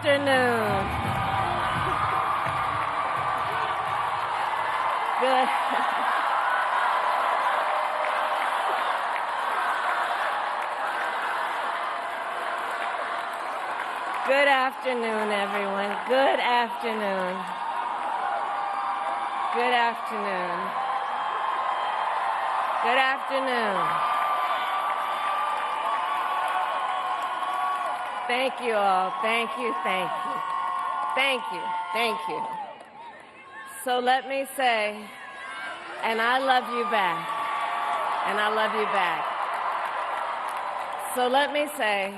afternoon. Good. Good afternoon, everyone. Good afternoon. Good afternoon. Good afternoon. Thank you all. Thank you, thank you. Thank you, thank you. So let me say, and I love you back, and I love you back. So let me say,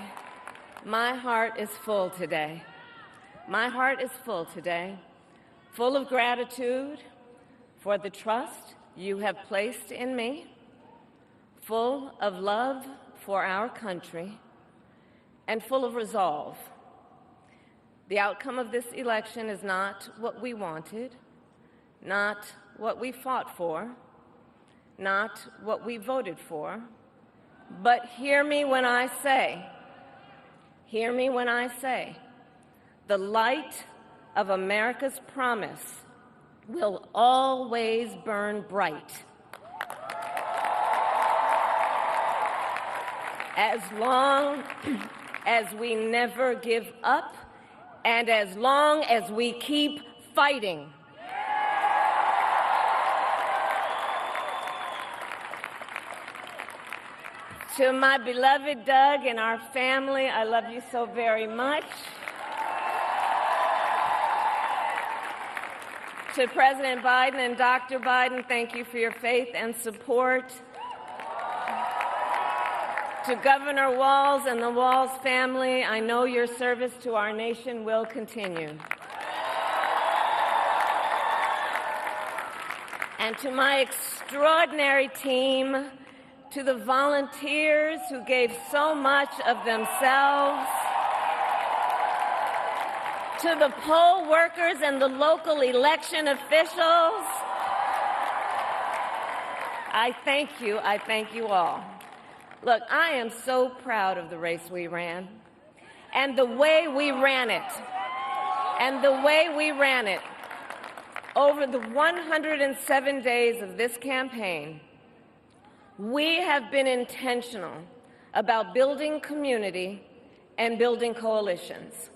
my heart is full today. My heart is full today, full of gratitude for the trust you have placed in me, full of love for our country, and full of resolve. The outcome of this election is not what we wanted, not what we fought for, not what we voted for, but hear me when I say, the light of America's promise will always burn bright. As long as we never give up, and as long as we keep fighting. To my beloved Doug and our family, I love you so very much. To President Biden and Dr. Biden, thank you for your faith and support. To Governor Walz and the Walz family, I know your service to our nation will continue. And to my extraordinary team, to the volunteers who gave so much of themselves, to the poll workers and the local election officials, I thank you all. Look, I am so proud of the race we ran, and the way we ran it, Over the 107 days of this campaign, we have been intentional about building community and building coalitions,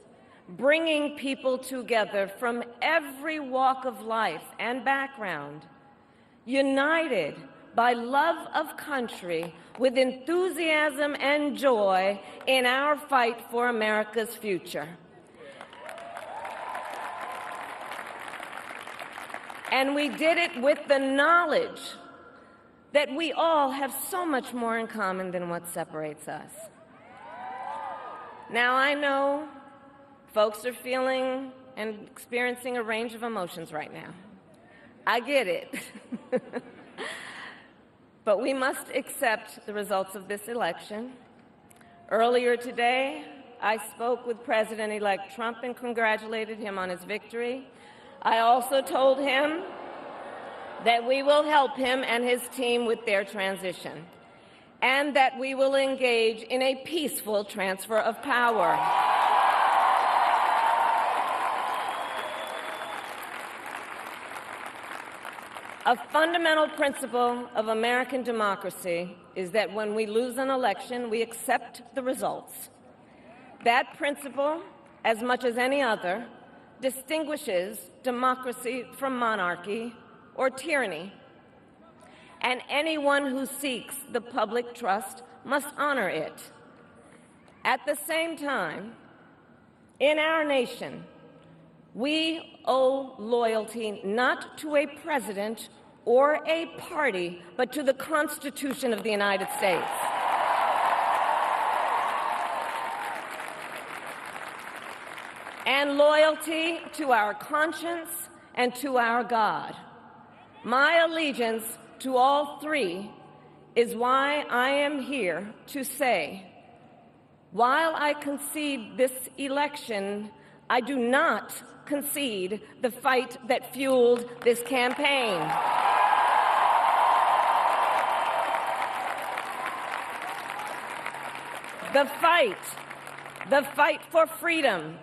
bringing people together from every walk of life and background, united by love of country with enthusiasm and joy in our fight for America's future. And we did it with the knowledge that we all have so much more in common than what separates us. Now, I know folks are feeling and experiencing a range of emotions right now. I get it. But we must accept the results of this election. Earlier today, I spoke with President-elect Trump and congratulated him on his victory. I also told him that we will help him and his team with their transition, and that we will engage in a peaceful transfer of power. A fundamental principle of American democracy is that when we lose an election, we accept the results. That principle, as much as any other, distinguishes democracy from monarchy or tyranny. And anyone who seeks the public trust must honor it. At the same time, in our nation, we owe loyalty not to a president or a party, but to the Constitution of the United States. And loyalty to our conscience and to our God. My allegiance to all three is why I am here to say, while I concede this election, I do not concede the fight that fueled this campaign. The fight for freedom,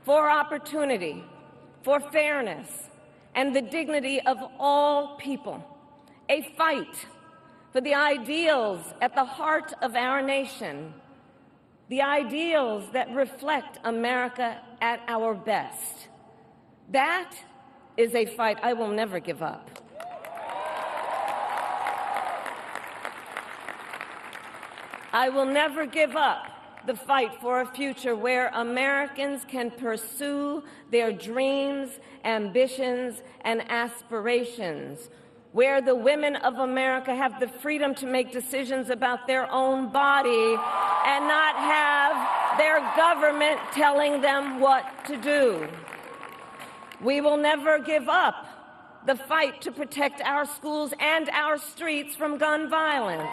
for opportunity, for fairness, and the dignity of all people. A fight for the ideals at the heart of our nation, the ideals that reflect America at our best. That is a fight I will never give up. I will never give up the fight for a future where Americans can pursue their dreams, ambitions, and aspirations, where the women of America have the freedom to make decisions about their own body and not have their government telling them what to do. We will never give up the fight to protect our schools and our streets from gun violence.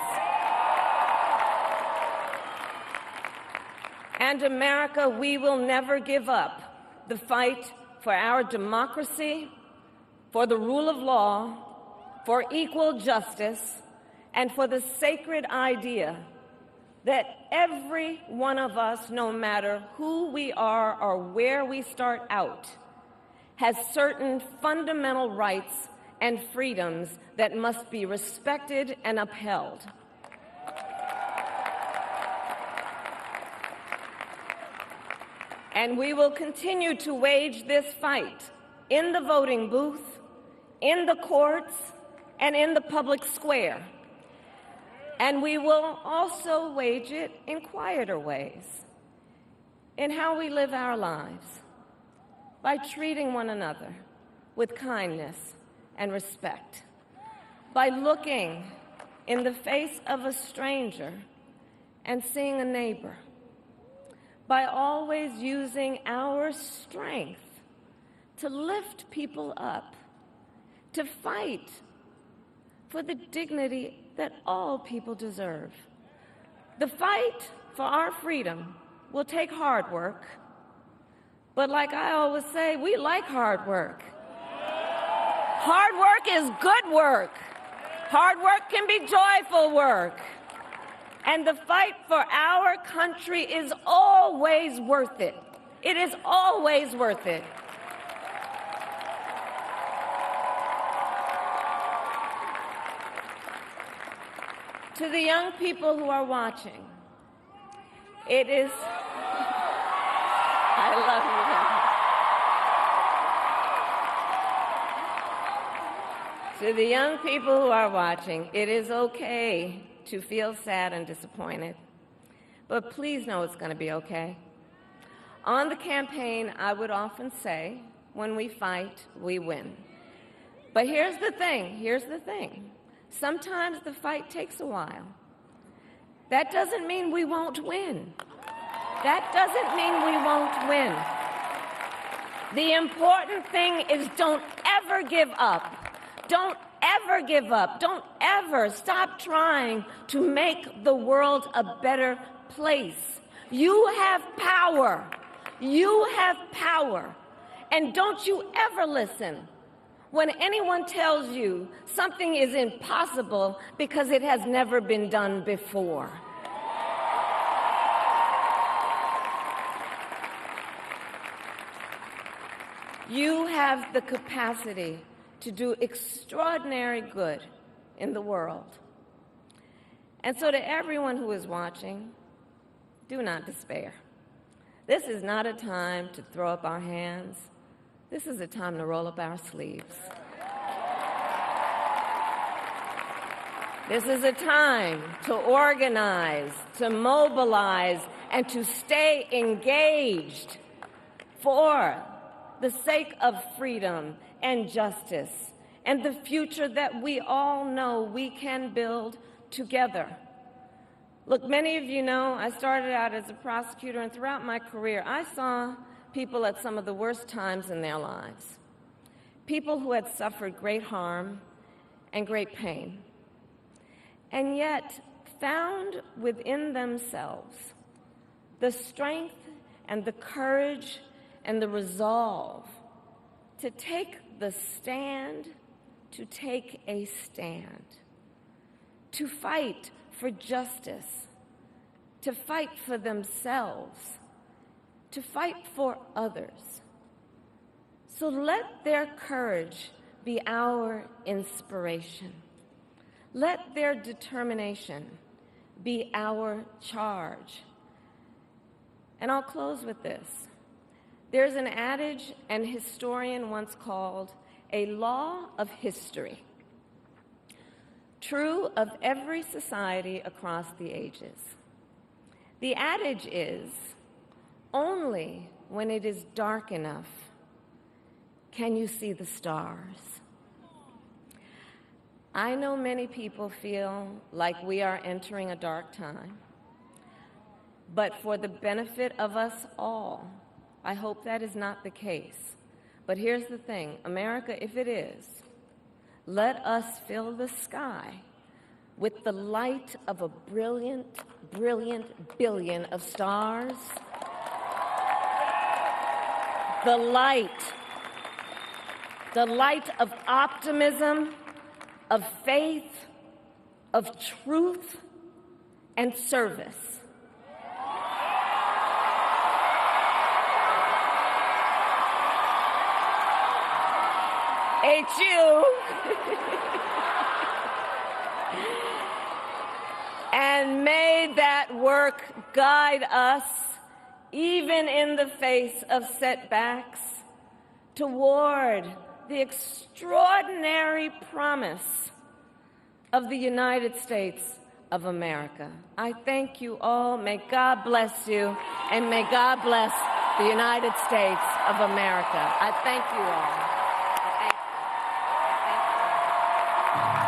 And America, we will never give up the fight for our democracy, for the rule of law, for equal justice, and for the sacred idea that every one of us, no matter who we are or where we start out, has certain fundamental rights and freedoms that must be respected and upheld. And we will continue to wage this fight in the voting booth, in the courts, and in the public square. And we will also wage it in quieter ways, in how we live our lives, by treating one another with kindness and respect, by looking in the face of a stranger and seeing a neighbor, by always using our strength to lift people up, to fight for the dignity that all people deserve. The fight for our freedom will take hard work, but like I always say, we like hard work. Hard work is good work. Hard work can be joyful work. And the fight for our country is always worth it. It is always worth it. To the young people who are watching, it is... I love you. To the young people who are watching, it is okay to feel sad and disappointed, but please know it's going to be okay. On the campaign, I would often say, when we fight, we win. But here's the thing. Sometimes the fight takes a while. That doesn't mean we won't win. That doesn't mean we won't win. The important thing is don't ever give up. Don't ever give up. Don't ever stop trying to make the world a better place. You have power. You have power. And don't you ever listen when anyone tells you something is impossible because it has never been done before. You have the capacity to do extraordinary good in the world. And so to everyone who is watching, do not despair. This is not a time to throw up our hands. This is a time to roll up our sleeves. This is a time to organize, to mobilize, and to stay engaged for the sake of freedom and justice and the future that we all know we can build together. Look, many of you know I started out as a prosecutor, and throughout my career, I saw people at some of the worst times in their lives, people who had suffered great harm and great pain, and yet found within themselves the strength and the courage and the resolve to take the stand, to take a stand, to fight for justice, to fight for themselves, to fight for others. So let their courage be our inspiration. Let their determination be our charge. And I'll close with this. There's an adage an historian once called a law of history, true of every society across the ages. The adage is, only when it is dark enough can you see the stars. I know many people feel like we are entering a dark time, but for the benefit of us all, I hope that is not the case. But here's the thing, America, if it is, let us fill the sky with the light of a brilliant, brilliant billion of stars. The light of optimism, of faith, of truth, and service. HU. And may that work guide us, even in the face of setbacks, toward the extraordinary promise of the United States of America. I thank you all. May God bless you, and may God bless the United States of America. I thank you all. I thank you. I thank you.